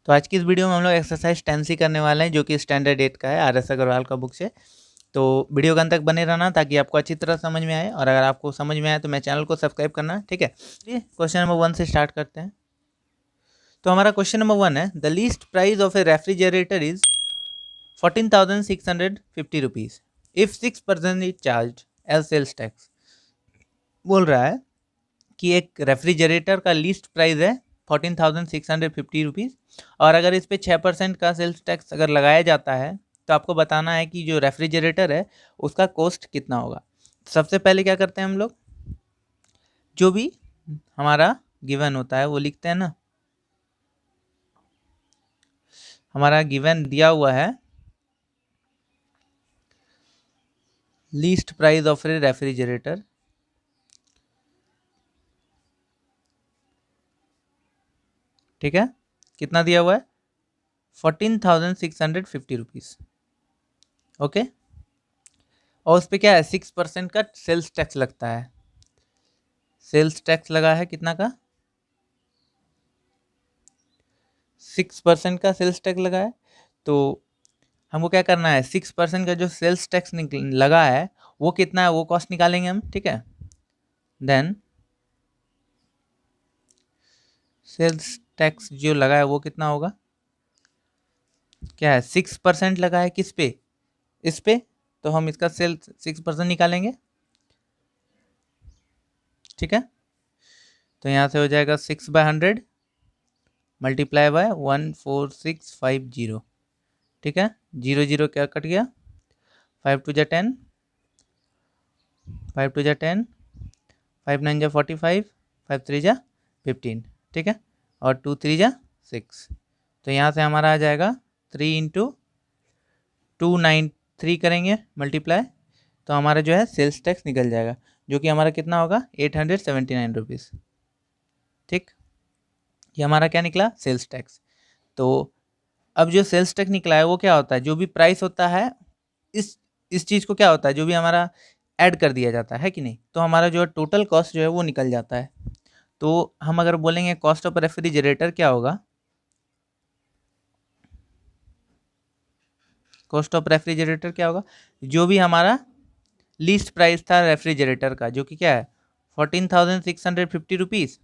तो आज की इस वीडियो में हम लोग एक्सरसाइज 10C करने वाले हैं, जो कि स्टैंडर्ड 8 का है, RS अग्रवाल का बुक से। तो वीडियो के अंत तक बने रहना ताकि आपको अच्छी तरह समझ में आए, और अगर आपको समझ में आए तो मेरे चैनल को सब्सक्राइब करना, ठीक है। चलिए क्वेश्चन नंबर 1 से स्टार्ट करते हैं। तो हमारा क्वेश्चन नंबर 1 है, the least price of a refrigerator is 14,650 rupees if 6% is charge as sales tax. बोल रहा है कि एक रेफ्रिजरेटर का लीस्ट प्राइस है 14,650 रुपीज़, और अगर इस पे 6% का सेल्स टैक्स अगर लगाया जाता है तो आपको बताना है कि जो रेफ्रिजरेटर है उसका कॉस्ट कितना होगा। सबसे पहले क्या करते हैं हम लोग, जो भी हमारा गिवन होता है वो लिखते हैं ना। हमारा गिवन दिया हुआ है least price of a refrigerator, ठीक है। कितना दिया हुआ है? 14,650 रुपीज़, ओके। और उस पर क्या है, 6% का सेल्स टैक्स लगता है। सेल्स टैक्स लगा है कितना का? 6% का सेल्स टैक्स लगा है। तो हमको क्या करना है, 6% का जो सेल्स टैक्स लगा है वो कितना है, वो कॉस्ट निकालेंगे हम, ठीक है। देन सेल्स टैक्स जो लगा है वो कितना होगा, क्या है, 6% लगा है किस पे, इस पे। तो हम इसका सेल्स 6% निकालेंगे, ठीक है। तो यहाँ से हो जाएगा 6/100 मल्टीप्लाई बाय 14650, ठीक है। 0 0 क्या कट गया, 5 2 जा 10, 5 2 जा 10, 5 9 जा 45, 5 3 जा 15, ठीक है। और 2 3 जा 6। तो यहाँ से हमारा आ जाएगा 3 इंटू 293 करेंगे मल्टीप्लाई, तो हमारा जो है सेल्स टैक्स निकल जाएगा, जो कि हमारा कितना होगा, 879 रुपीज़, ठीक। ये हमारा क्या निकला, सेल्स टैक्स। तो अब जो सेल्स टैक्स निकला है वो क्या होता है, जो भी प्राइस होता है इस चीज़ को क्या होता है, जो भी हमारा ऐड कर दिया जाता है कि नहीं, तो हमारा जो टोटल कॉस्ट जो है वो निकल जाता है। तो हम अगर बोलेंगे कॉस्ट ऑफ रेफ्रिजरेटर क्या होगा, कॉस्ट ऑफ रेफ्रिजरेटर क्या होगा, जो भी हमारा लीस्ट प्राइस था रेफ्रिजरेटर का, जो कि क्या है 14,650 रुपीज़,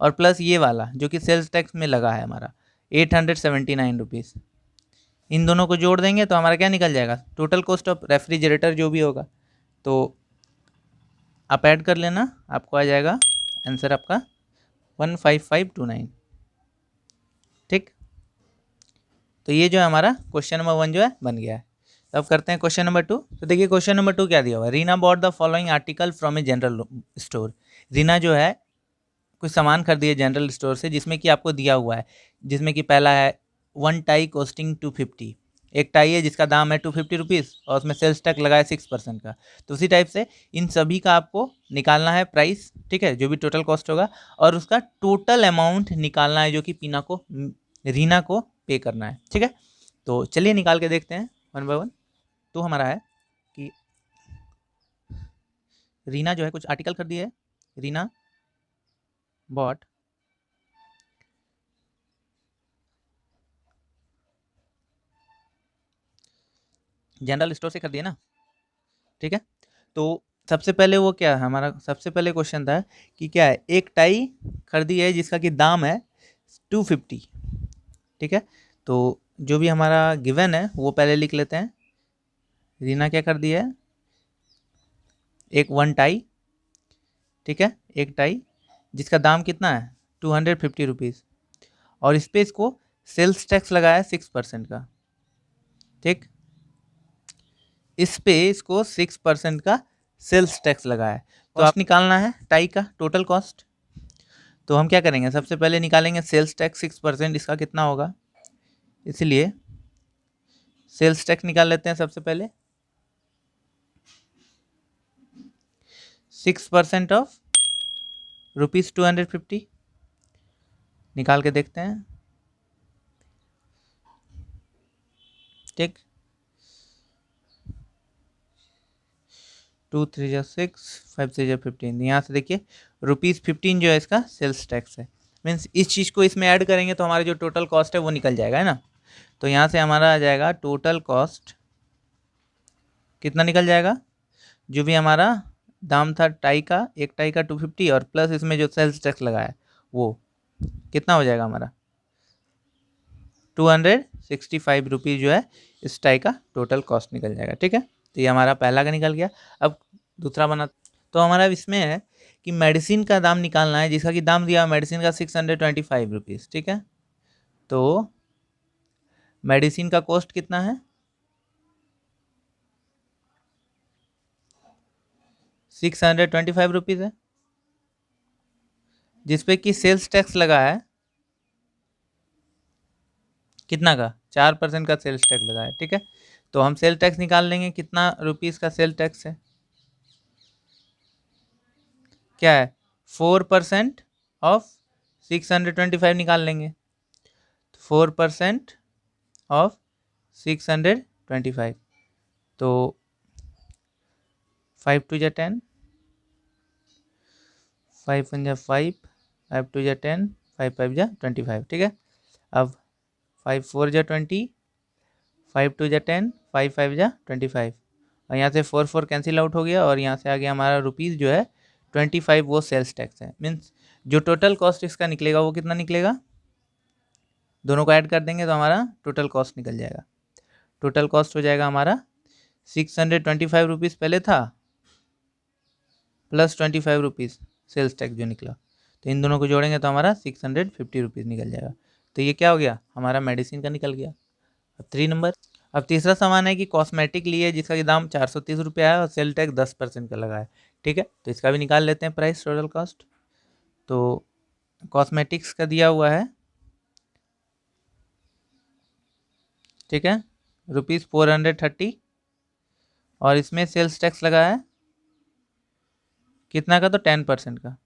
और प्लस ये वाला जो कि सेल्स टैक्स में लगा है हमारा 879 रुपीज़। इन दोनों को जोड़ देंगे तो हमारा क्या निकल जाएगा, टोटल कॉस्ट ऑफ रेफ्रिजरेटर जो भी होगा। तो आप ऐड कर लेना, आपको आ जाएगा आंसर आपका 15529, ठीक। तो ये जो है हमारा क्वेश्चन नंबर 1 जो है बन गया है। तो अब करते हैं क्वेश्चन नंबर 2। तो देखिए क्वेश्चन नंबर 2 क्या दिया हुआ है, Reena bought the following article from a general store. Reena जो है कुछ सामान खरीदी है जनरल स्टोर से, जिसमें कि आपको दिया हुआ है, जिसमें कि पहला है 1 टाई कॉस्टिंग 250, एक टाई है जिसका दाम है 250 रुपीज़, और उसमें सेल्स टैक्स लगा है 6% का। तो उसी टाइप से इन सभी का आपको निकालना है प्राइस, ठीक है, जो भी टोटल कॉस्ट होगा, और उसका टोटल अमाउंट निकालना है जो कि रीना को पे करना है, ठीक है। तो चलिए निकाल के देखते हैं 1 बाय 1। तो हमारा है कि रीना जो है कुछ आर्टिकल खरीदी है, रीना बॉट जनरल स्टोर से खरीदी है ना, ठीक है। तो सबसे पहले वो क्या है, हमारा सबसे पहले क्वेश्चन था कि क्या है, एक टाई खरीदी है जिसका कि दाम है 250, ठीक है। तो जो भी हमारा गिवन है वो पहले लिख लेते हैं। रीना क्या कर दी है, एक 1 टाई, ठीक है, एक टाई जिसका दाम कितना है 250 रुपीज़, और इस पर इसको सेल्स टैक्स लगाया है 6% का, ठीक। इस पे इसको 6% का सेल्स टैक्स लगा है। तो आप निकालना है टाई का टोटल कॉस्ट। तो हम क्या करेंगे, सबसे पहले निकालेंगे सेल्स टैक्स 6%, इसका कितना होगा, इसलिए सेल्स टैक्स निकाल लेते हैं सबसे पहले। 6% ऑफ ₹250 निकाल के देखते हैं, ठीक। 2 3 जा 6, 5 6 जा 15, यहाँ से देखिए ₹15 जो है इसका सेल्स टैक्स है। मीन्स इस चीज़ को इसमें ऐड करेंगे तो हमारा जो टोटल कॉस्ट है वो निकल जाएगा, है ना। तो यहाँ से हमारा आ जाएगा टोटल कॉस्ट कितना निकल जाएगा, जो भी हमारा दाम था टाई का, एक टाई का 250 और प्लस इसमें जो सेल्स टैक्स लगा है वो कितना हो जाएगा हमारा 265 रुपीज़ जो है इस टाई का टोटल कॉस्ट निकल जाएगा। ठीक है, तो ये हमारा पहला का निकल गया। अब दूसरा बना, तो हमारा इसमें है कि मेडिसिन का दाम निकालना है, जिसका कि दाम दिया मेडिसिन का 625 रुपीज़। ठीक है, तो मेडिसिन का कॉस्ट कितना है 625 रुपीज़ है, जिसपे कि सेल्स टैक्स लगा है कितना का 4% का सेल्स टैक्स लगा है। ठीक है, तो हम सेल टैक्स निकाल लेंगे, कितना रुपीज़ का सेल टैक्स है, क्या है 4% ऑफ 625 निकाल लेंगे, 4% ऑफ 625, तो 5 टू जा 10, 5 1 जा 5, 5 टू जा 10, 5 5 जा 25। ठीक है, अब 5 4 जा 20, 5 टू जा 10, 5 5 जा 25, और यहाँ से 4 4 कैंसिल आउट हो गया, और यहाँ से आ गया हमारा रुपीज़ जो है 25, वो सेल्स टैक्स है। मीन्स जो टोटल कॉस्ट इसका निकलेगा वो कितना निकलेगा, दोनों को ऐड कर देंगे तो हमारा टोटल कॉस्ट निकल जाएगा। टोटल कॉस्ट हो जाएगा हमारा 625 रुपीज़ पहले था, प्लस 25 रुपीज़ सेल्स टैक्स जो निकला, तो इन दोनों को जोड़ेंगे तो हमारा 650 रुपीज़ निकल जाएगा। तो ये क्या हो गया, हमारा मेडिसिन का निकल गया। अब 3 नंबर, अब तीसरा सामान है कि कॉस्मेटिक लिए, जिसका कि दाम 430 रुपया है और सेल टैक्स 10% का लगा है। ठीक है, तो इसका भी निकाल लेते हैं प्राइस टोटल कॉस्ट। तो कॉस्मेटिक्स का दिया हुआ है, ठीक है, ₹430, और इसमें सेल्स टैक्स लगा है कितना का, तो 10% का,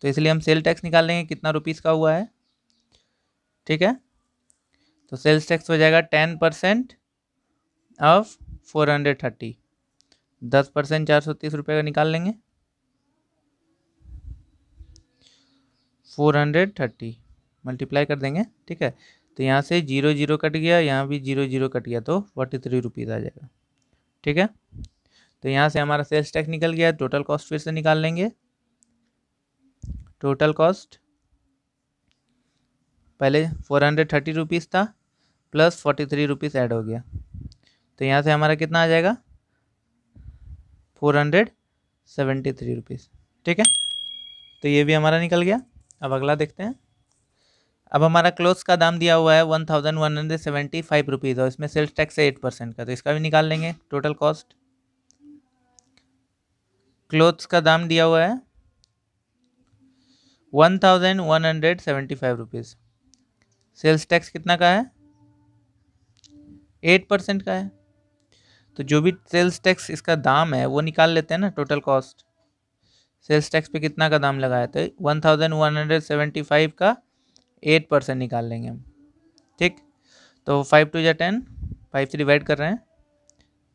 तो इसलिए हम सेल टैक्स निकाल लेंगे कितना रुपीज़ का हुआ है। ठीक है, तो सेल्स टैक्स हो जाएगा 10% ऑफ 430, 10% 430 रुपये का निकाल लेंगे, 430 मल्टीप्लाई कर देंगे। ठीक है, तो यहाँ से 0 0 कट गया, यहाँ भी 0 0 कट गया, तो 43 रुपीज़ आ जाएगा। ठीक है, तो यहाँ से हमारा सेल्स टैक्स निकल गया। टोटल कॉस्ट फिर से निकाल लेंगे। टोटल कॉस्ट पहले 430 रुपीज़ था, प्लस 43 रुपीज़ ऐड हो गया, तो यहाँ से हमारा कितना आ जाएगा 473 रुपीज़। ठीक है, तो ये भी हमारा निकल गया। अब अगला देखते हैं। अब हमारा क्लोथ्स का दाम दिया हुआ है 1175 रुपीज़, और इसमें सेल्स टैक्स है 8% का, तो इसका भी निकाल लेंगे टोटल कॉस्ट। क्लोथ्स का दाम दिया हुआ है 1175 रुपीज़, सेल्स टैक्स कितना का है 8% का है, तो जो भी सेल्स टैक्स इसका दाम है वो निकाल लेते हैं ना टोटल कॉस्ट। सेल्स टैक्स पे कितना का दाम लगाया, तो 1175 का 8% निकाल लेंगे हम। ठीक, तो 5 2 जा 10, 5 से डिवाइड कर रहे हैं,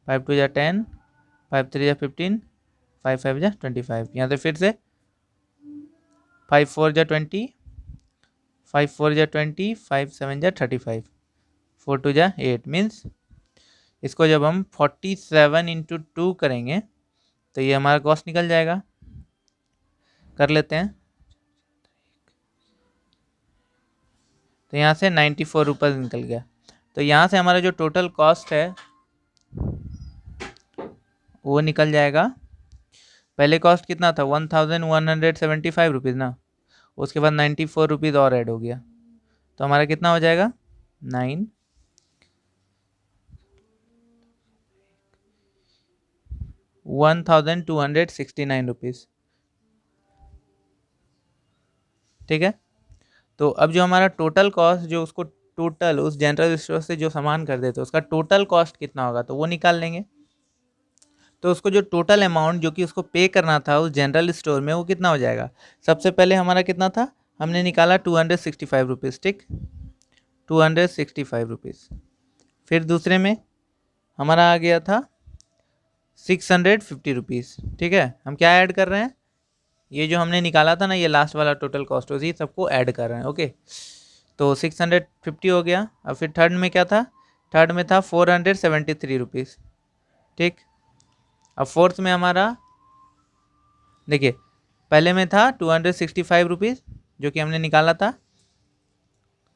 5 2 जा 10, 5 3 जा 15, 5 5 जा 25, यहाँ से फिर से 5 4 जा 20, 5 4 जा 20, 5 7 जा 35, 4 2 जा 8, मीन्स इसको जब हम 47 इंटू 2 करेंगे तो ये हमारा कॉस्ट निकल जाएगा। कर लेते हैं, तो यहाँ से 94 रुपीज़ निकल गया। तो यहाँ से हमारा जो टोटल कॉस्ट है वो निकल जाएगा। पहले कॉस्ट कितना था 1175 रुपीज़ ना, उसके बाद 94 रुपीज़ और ऐड हो गया, तो हमारा कितना हो जाएगा 1269 रुपीज़। ठीक है, तो अब जो हमारा टोटल कॉस्ट, जो उसको टोटल उस जनरल स्टोर से जो सामान कर देते उसका टोटल कॉस्ट कितना होगा, तो वो निकाल लेंगे। तो उसको जो टोटल अमाउंट जो कि उसको पे करना था उस जनरल स्टोर में, वो कितना हो जाएगा। सबसे पहले हमारा कितना था, हमने निकाला 265 रुपीज़। ठीक, 265 रुपीज़। फिर दूसरे में हमारा आ गया था 650 रुपीज़। ठीक है, हम क्या ऐड कर रहे हैं ये जो हमने निकाला था ना, ये लास्ट वाला टोटल कॉस्ट उसी सबको ऐड कर रहे हैं। ओके, तो 650 हो गया। अब फिर थर्ड में क्या था? थर्ड में था 473 रुपीज़। ठीक, अब फोर्थ में हमारा देखिए, पहले में था 265 रुपीज़ जो कि हमने निकाला था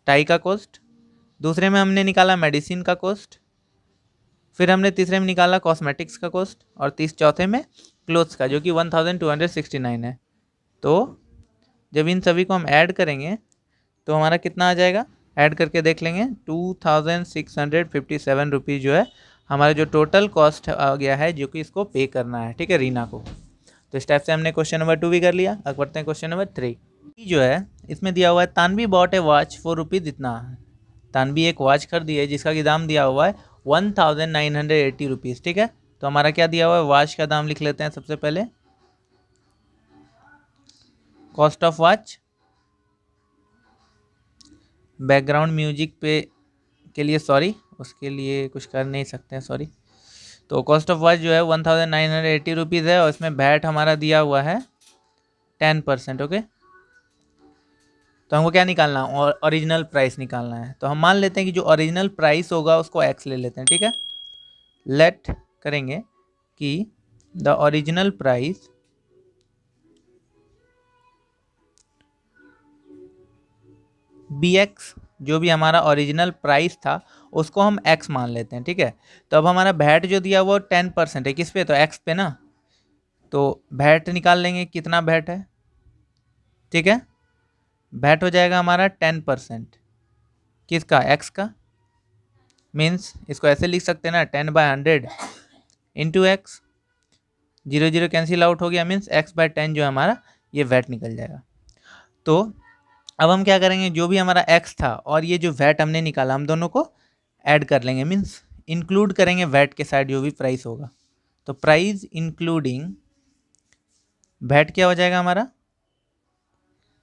टाई का कॉस्ट। दूसरे में हमने निकाला मेडिसिन का कॉस्ट। फिर हमने तीसरे में निकाला कॉस्मेटिक्स का कॉस्ट। और चौथे में क्लोथ्स का, जो कि 1269 है। तो जब इन सभी को हम ऐड करेंगे तो हमारा कितना आ जाएगा? ऐड करके देख लेंगे, 2657 रुपीज़ जो है हमारा जो टोटल कॉस्ट आ गया है, जो कि इसको पे करना है। ठीक है, रीना को। तो इस टाइप से हमने क्वेश्चन नंबर 2 भी कर लिया। अब बढ़ते हैं क्वेश्चन नंबर 3। जो है इसमें दिया हुआ है Tanvi bought a watch for rupees इतना। तानवी एक वॉच खरीदी है जिसका कि दाम दिया हुआ है 1980 रुपीज़। ठीक है, तो हमारा क्या दिया हुआ है? वॉच का दाम लिख लेते हैं सबसे पहले। Cost of watch, background music पे के लिए सॉरी, उसके लिए कुछ कर नहीं सकते हैं, सॉरी। तो कॉस्ट ऑफ वॉच जो है 1980 रुपीज़ है, और इसमें वैट हमारा दिया हुआ है 10%। ओके, तो हमको क्या निकालना है? और ओरिजिनल प्राइस निकालना है। तो हम मान लेते हैं कि जो ओरिजिनल प्राइस होगा उसको एक्स ले लेते हैं। ठीक है, लेट करेंगे कि the original price be X, जो भी हमारा ओरिजिनल प्राइस था उसको हम एक्स मान लेते हैं। ठीक है, तो अब हमारा वैट जो दिया वो 10% है, किस पे? तो एक्स पे ना। तो वैट निकाल लेंगे, कितना वैट है? ठीक है, वैट हो जाएगा हमारा 10%। किसका? एक्स का। मीन्स इसको ऐसे लिख सकते हैं ना, 10/100 इंटू एक्स। 0 कैंसिल आउट हो गया, मीन्स x/10 जो है हमारा ये वैट निकल जाएगा। तो अब हम क्या करेंगे? जो भी हमारा x था और ये जो वैट हमने निकाला, हम दोनों को ऐड कर लेंगे, मीन्स इंक्लूड करेंगे वैट के साथ जो भी प्राइस होगा। तो प्राइस इंक्लूडिंग वैट क्या हो जाएगा हमारा?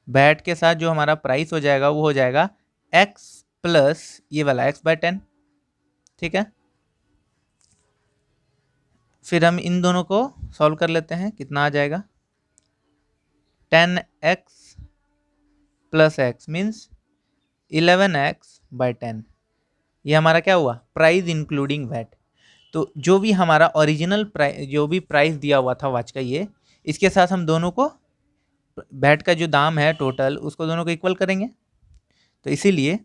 वैट के साथ जो हमारा प्राइस हो जाएगा वो हो जाएगा x प्लस ये वाला x/10। ठीक है, फिर हम इन दोनों को सॉल्व कर लेते हैं। कितना आ जाएगा? 10x plus x means 11x/10। ये हमारा क्या हुआ? Price including VAT. तो जो भी हमारा ओरिजिनल प्राइस, जो भी प्राइस दिया हुआ था वॉच का, ये इसके साथ हम दोनों को वैट का जो दाम है टोटल, उसको दोनों को इक्वल करेंगे। तो इसीलिए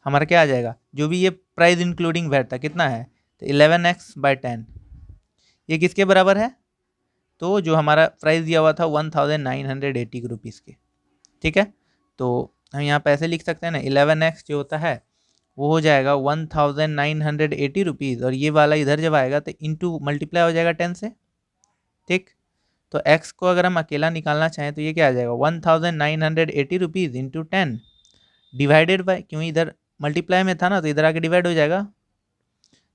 हमारा क्या आ जाएगा? जो भी ये प्राइस इंक्लूडिंग वैट था कितना है? तो 11x/10। ये किसके बराबर है? तो जो हमारा प्राइस दिया हुआ था 1980 रुपीज़ के। ठीक है, तो हम यहाँ पे ऐसे लिख सकते हैं ना, 11x जो होता है वो हो जाएगा 1980 रुपीज़, और ये वाला इधर जब आएगा तो इंटू मल्टीप्लाई हो जाएगा 10 से। ठीक, तो x को अगर हम अकेला निकालना चाहें तो ये क्या आ जाएगा? 1980 रुपीज़ इंटू 10 डिवाइडेड बाय, क्यों इधर मल्टीप्लाई में था ना तो इधर आके डिवाइड हो जाएगा।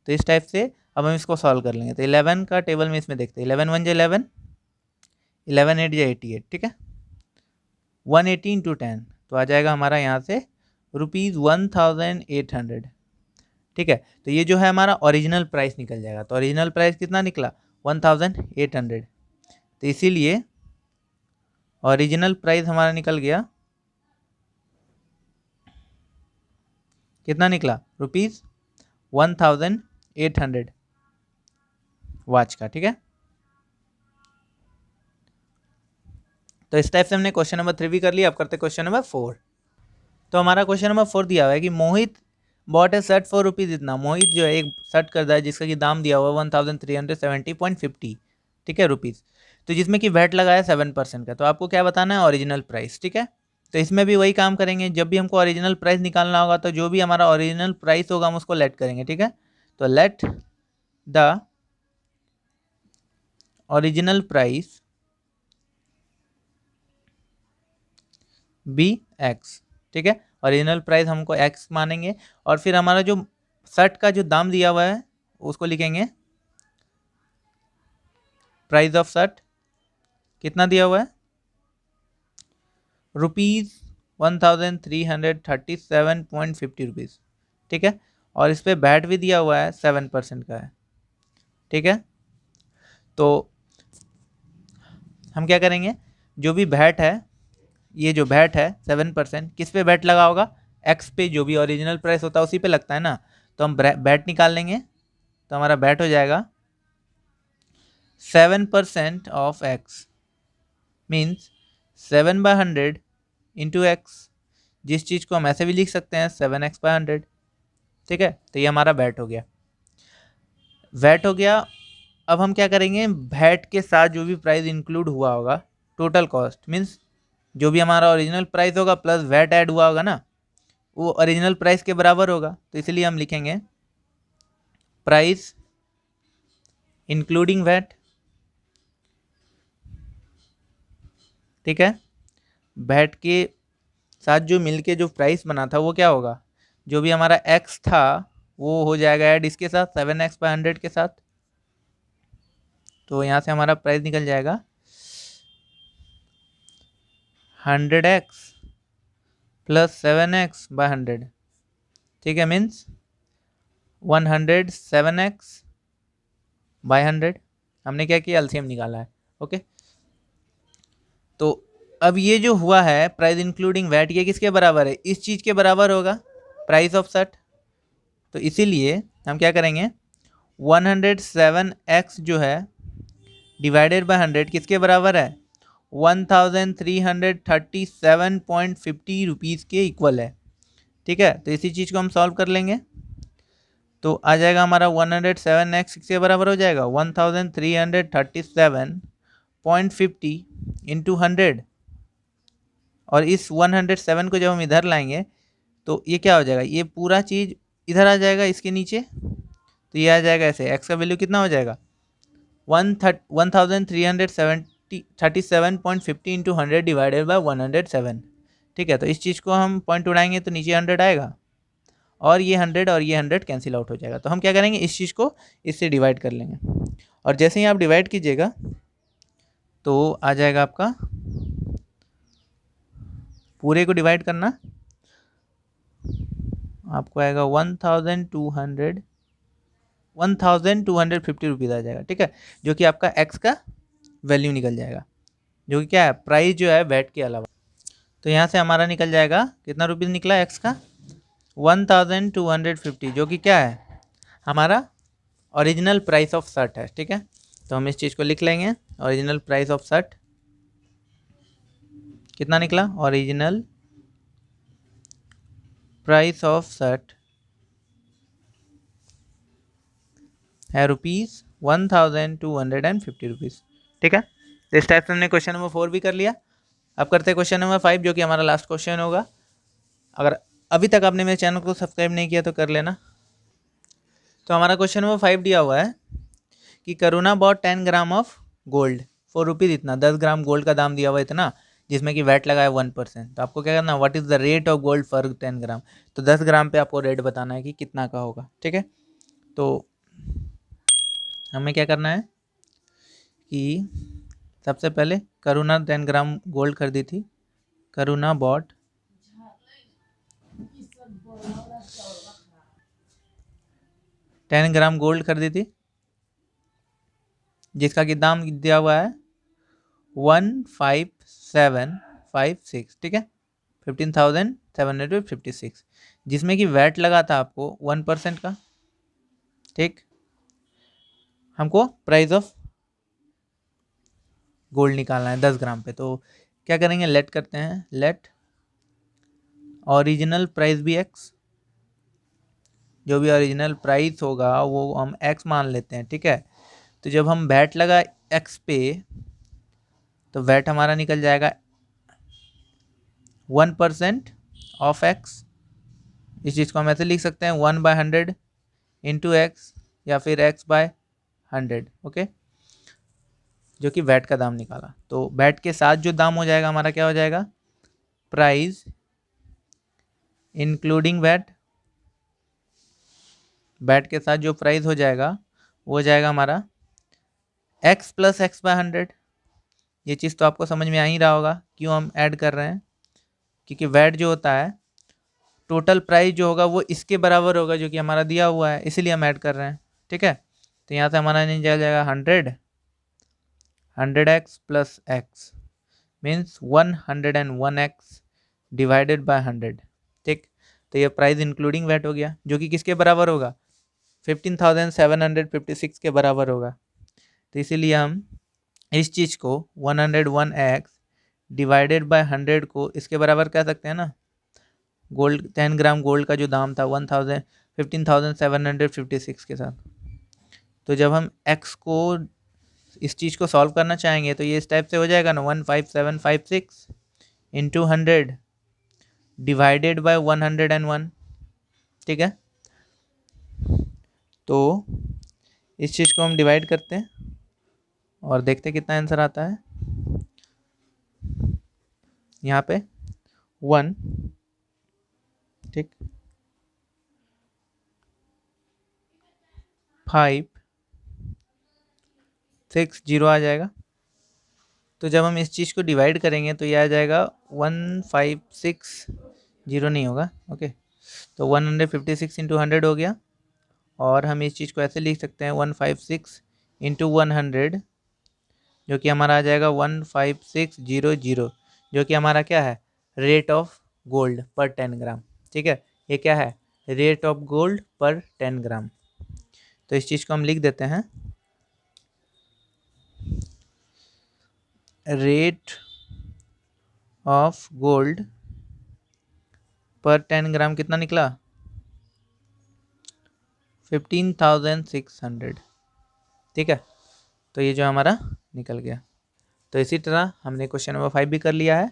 तो इस टाइप से अब हम इसको सॉल्व कर लेंगे। तो 11 का टेबल में इसमें देखते हैं, 11 1 11, 11 8 88। ठीक है, 180 इंटू 10 तो आ जाएगा हमारा यहाँ से ₹1800। ठीक है, तो ये जो है हमारा ओरिजिनल प्राइस निकल जाएगा। तो ओरिजिनल प्राइस कितना निकला? 1800। तो इसीलिए ओरिजिनल प्राइस हमारा निकल गया, कितना निकला? ₹1800 वॉच का। ठीक है, तो इस टाइप से हमने क्वेश्चन नंबर 3 भी कर लिया। अब करते क्वेश्चन नंबर 4। तो हमारा क्वेश्चन नंबर 4 दिया हुआ है कि Mohit bought a shirt for rupees इतना। मोहित जो है एक शर्ट खरीदा है जिसका कि दाम दिया हुआ है 1370.50। ठीक है, रुपीज़। तो जिसमें कि वैट लगाया 7% का। तो आपको क्या बताना है? Original price. ठीक है, तो इसमें भी वही काम करेंगे। जब भी हमको ओरिजिनल प्राइस निकालना होगा तो जो भी हमारा ओरिजिनल प्राइस होगा हम उसको लेट करेंगे। ठीक है, तो let the original price be X. ठीक है, ओरिजिनल प्राइस हमको एक्स मानेंगे, और फिर हमारा जो शर्ट का जो दाम दिया हुआ है उसको लिखेंगे प्राइस ऑफ शर्ट। कितना दिया हुआ है? ₹1337.50। ठीक है, और इस पर वैट भी दिया हुआ है 7% का है। ठीक है, तो हम क्या करेंगे, जो भी वैट है, ये जो वैट है 7%, किस पे वैट लगा होगा, एक्स पे, जो भी ओरिजिनल प्राइस होता है उसी पे लगता है ना। तो हम वैट निकाल लेंगे, तो हमारा वैट हो जाएगा 7% of x means 7/100 into x, जिस चीज़ को हम ऐसे भी लिख सकते हैं 7x/100। ठीक है, तो ये हमारा वैट हो गया, वैट हो गया। अब हम क्या करेंगे, वैट के साथ जो भी प्राइस इंक्लूड हुआ होगा, टोटल कॉस्ट मीन्स जो भी हमारा ओरिजिनल प्राइस होगा प्लस वैट ऐड हुआ होगा ना, वो ओरिजिनल प्राइस के बराबर होगा। तो इसलिए हम लिखेंगे प्राइस इंक्लूडिंग वैट। ठीक है, वैट के साथ जो मिलके जो प्राइस बना था वो क्या होगा, जो भी हमारा एक्स था वो हो जाएगा ऐड इसके साथ 7x/100 के साथ। तो यहाँ से हमारा प्राइस निकल जाएगा 100x प्लस 7x/100। ठीक है, मीन्स 107x/100। हमने क्या किया, एलसीएम निकाला है। ओके, तो अब ये जो हुआ है प्राइस इंक्लूडिंग वैट, ये किसके बराबर है, इस चीज़ के बराबर होगा, प्राइस ऑफ शर्ट। तो इसीलिए हम क्या करेंगे, 107x जो है डिवाइडेड बाय 100 किसके बराबर है, 1337.50 रुपीज़ के इक्वल है। ठीक है, तो इसी चीज़ को हम सॉल्व कर लेंगे, तो आ जाएगा हमारा 107x किसके बराबर हो जाएगा, 1337.50 इंटू 100। और इस 107 को जब हम इधर लाएंगे तो ये क्या हो जाएगा, ये पूरा चीज़ इधर आ जाएगा इसके नीचे, तो ये आ जाएगा ऐसे, एक्स का वैल्यू कितना हो जाएगा 1337.50 इंटू 100 डिवाइडेड बाय 107। ठीक है, तो इस चीज़ को हम पॉइंट उड़ाएंगे तो नीचे 100 आएगा, और ये 100 और ये 100 कैंसिल आउट हो जाएगा। तो हम क्या करेंगे, इस चीज़ को इससे डिवाइड कर लेंगे, और जैसे ही आप डिवाइड कीजिएगा तो आ जाएगा आपका, पूरे को डिवाइड करना, आपको आएगा 1250 रुपीज़ आ जाएगा। ठीक है, जो कि आपका एक्स का वैल्यू निकल जाएगा, जो कि क्या है, प्राइस जो है वैट के अलावा। तो यहाँ से हमारा निकल जाएगा कितना रुपीज़ निकला एक्स का, 1250, जो कि क्या है, हमारा ओरिजिनल प्राइस ऑफ शर्ट है। ठीक है, तो हम इस चीज़ को लिख लेंगे, ओरिजिनल प्राइस ऑफ शर्ट कितना निकला, ओरिजिनल प्राइस ऑफ शर्ट है ₹1250। ठीक है, तो इस टाइप से हमने क्वेश्चन नंबर 4 भी कर लिया। अब करते हैं क्वेश्चन नंबर 5, जो कि हमारा लास्ट क्वेश्चन होगा। अगर अभी तक आपने मेरे चैनल को सब्सक्राइब नहीं किया तो कर लेना। तो हमारा क्वेश्चन नंबर 5 दिया हुआ है कि Karuna bought 10 gram of gold for rupees इतना, 10 ग्राम गोल्ड का दाम दिया हुआ है इतना, जिसमें कि वैट लगा है 1%। तो आपको क्या करना, what is the rate of gold for 10 ग्राम। तो 10 ग्राम पे आपको रेट बताना है कि कितना का होगा। ठीक है, तो हमें क्या करना है कि सबसे पहले करुणा 10 ग्राम गोल्ड खरीदी थी, करुणा बॉट 10 ग्राम गोल्ड खरीदी थी, जिसका कि दाम दिया हुआ है 15756। ठीक है, 15,756, जिसमें कि वैट लगा था आपको 1% का। ठीक, हमको प्राइस ऑफ गोल्ड निकालना है 10 ग्राम पे। तो क्या करेंगे, लेट करते हैं, लेट ओरिजिनल प्राइस भी एक्स, जो भी ओरिजिनल प्राइस होगा वो हम एक्स मान लेते हैं। ठीक है, तो जब हम वैट लगा एक्स पे तो वैट हमारा निकल जाएगा 1% ऑफ एक्स। इस चीज़ को हम ऐसे लिख सकते हैं 1/100 इंटू एक्स, या फिर x/100। ओके, जो कि वैट का दाम निकाला। तो वैट के साथ जो दाम हो जाएगा हमारा क्या हो जाएगा, प्राइस इंक्लूडिंग वैट, वैट के साथ जो प्राइस हो जाएगा वो हो जाएगा हमारा x प्लस x/100। ये चीज़ तो आपको समझ में आ ही रहा होगा क्यों हम ऐड कर रहे हैं, क्योंकि वैट जो होता है टोटल प्राइस जो होगा वो इसके बराबर होगा जो कि हमारा दिया हुआ है, इसीलिए हम ऐड कर रहे हैं। ठीक है, तो यहाँ से हमारा निकल जाएगा 100 100x plus x means 101x divided by 100। ठीक, तो ये प्राइस इंक्लूडिंग वैट हो गया, जो कि किसके बराबर होगा, 15,756 के बराबर होगा। तो इसीलिए हम इस चीज़ को 101x डिवाइडेड बाय 100 को इसके बराबर कह सकते हैं ना, गोल्ड 10 ग्राम गोल्ड का जो दाम था 15,756 के साथ। तो जब हम x को इस चीज़ को सॉल्व करना चाहेंगे तो ये इस टाइप से हो जाएगा ना, 15756 इंटू 100 डिवाइडेड बाय 101। ठीक है, तो इस चीज़ को हम डिवाइड करते हैं और देखते हैं कितना आंसर आता है। यहाँ पे 1, ठीक, 560 आ जाएगा। तो जब हम इस चीज़ को डिवाइड करेंगे तो ये आ जाएगा 1560 नहीं होगा, ओके। तो 156 इंटू 100 हो गया, और हम इस चीज़ को ऐसे लिख सकते हैं 156 इंटू 100, जो कि हमारा आ जाएगा 15600, जो कि हमारा क्या है, रेट ऑफ गोल्ड पर 10 ग्राम। ठीक है, ये क्या है, रेट ऑफ गोल्ड पर 10 ग्राम। तो इस चीज़ को हम लिख देते हैं, रेट ऑफ गोल्ड पर 10 ग्राम कितना निकला, 15,600। ठीक है, तो ये जो हमारा निकल गया। तो इसी तरह हमने क्वेश्चन नंबर 5 भी कर लिया है।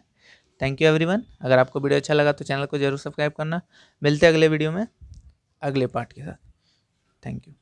Thank you everyone. अगर आपको वीडियो अच्छा लगा तो चैनल को जरूर सब्सक्राइब करना। मिलते हैं अगले वीडियो में अगले पार्ट के साथ। Thank you.